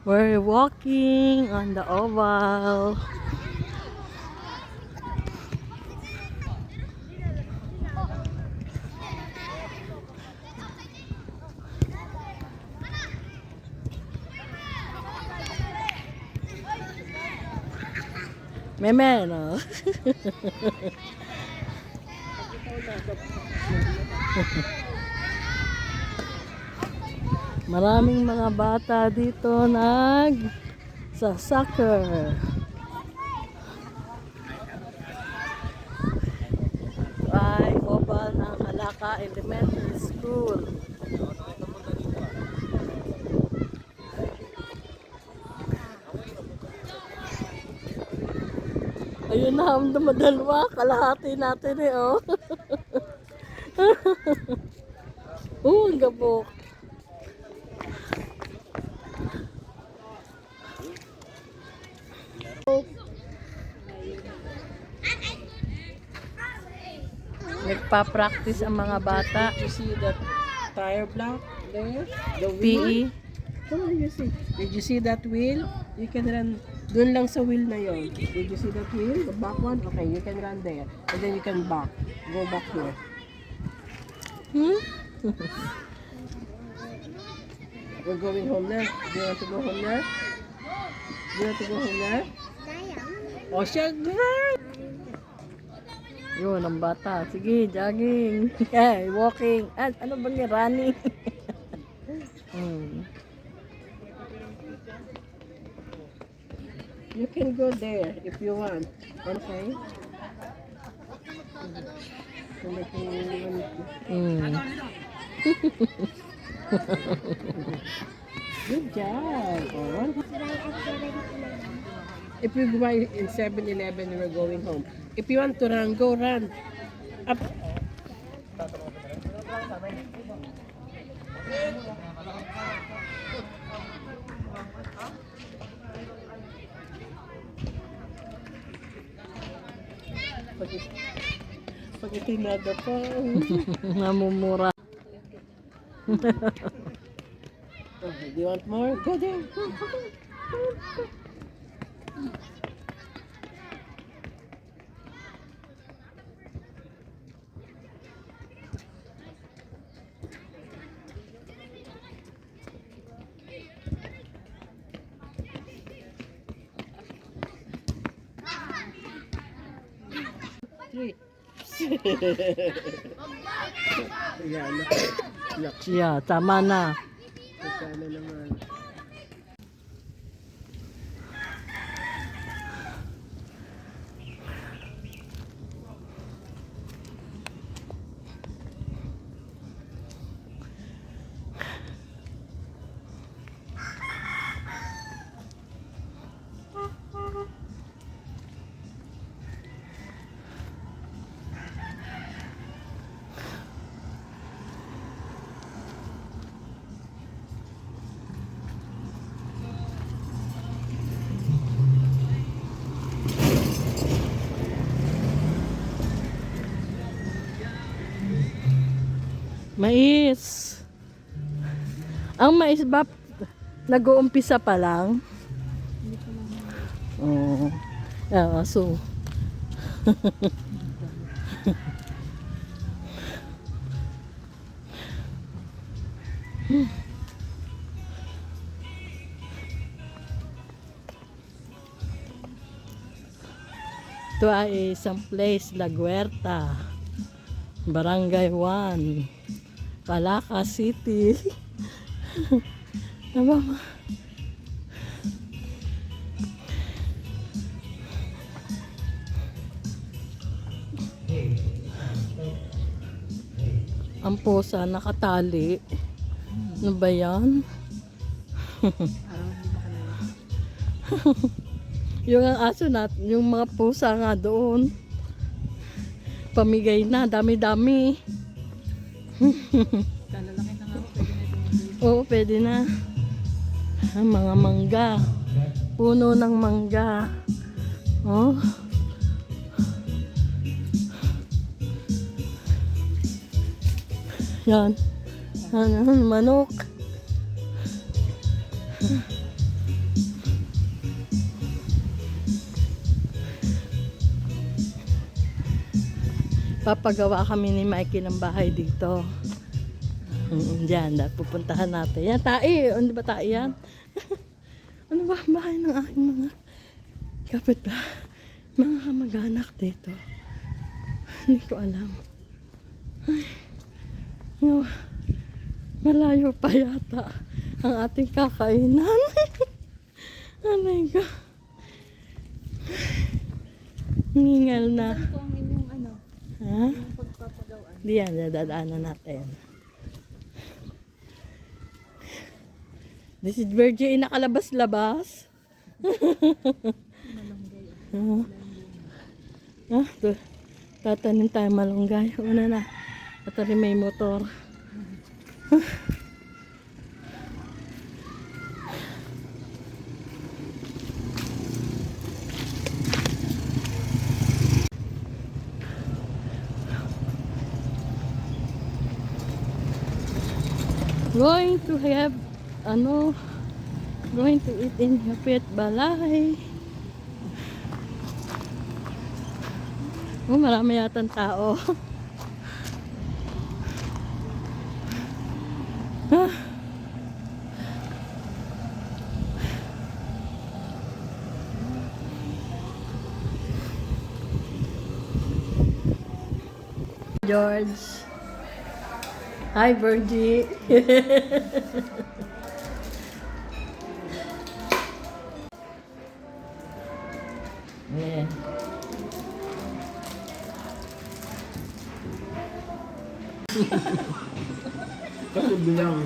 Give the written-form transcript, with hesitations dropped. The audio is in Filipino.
We're walking on the oval. Meme, no? Maraming mga bata dito sa soccer. Ay, oval ng Malaka Elementary School. Ayun na, dumadalwa. Kalahati natin eh, oh. Ang gabok. Nagpa-practice ang mga bata. You see that tire block there? The PE. wheel? Come on, you see. Did you see that wheel? You can run dun lang sa wheel na yon. Did you see that wheel? The back one? Okay, you can run there. And then you can back. Go back here. We're going home now. Do you want to go home now? Do you want to go home now? Oh, siya, Yun, ang bata. Sige, jogging. Yeah, walking. Ano ba niya? Running. You can go there if you want. Okay? Good job. Oh. If we go in 7-Eleven, we're going home. If you want to run, go run. Up. Pag itinada pa. Namumura. Okay, do you want more? Go there. Ayan. Yeah, tama na. Sana naman. Mais. Ang mais ba nag-uumpisa pa lang? Oo. So ito ay isang place, La Huerta, Barangay 1, Malaka City. Aba, ang pusa nakatali. Ano ba yan? Yung ang aso natin, yung mga pusa nga doon. Pamigay na, dami-dami. Kalalaki na nga ako, pwede na ito. Oo, pwede na. Mga mangga. Puno ng mangga. Oh. Yan. Manok. Papagawa kami ni Mikey ng bahay dito. Diyan, pupuntahan natin. Yan, tae. Ano ba tae yan? Ano ba ang bahay ng aking mga kapit ba? Mga kamag-anak dito. Hindi ko alam. Ay, no, malayo pa yata ang ating kakainan. Oh my God. Ningal na. Kung inyong ano, Ha? yung pagpapagawaan. Diyan, dadaanan natin. This is Virgin, nakalabas-labas. Tatanim tayo malunggay. Una na. At rin may motor. Going to have going to eat in Hapit Balay. Oh, marami yatang tao. Ah. George. Hi, Virgie. Yeah. Kasi bilang.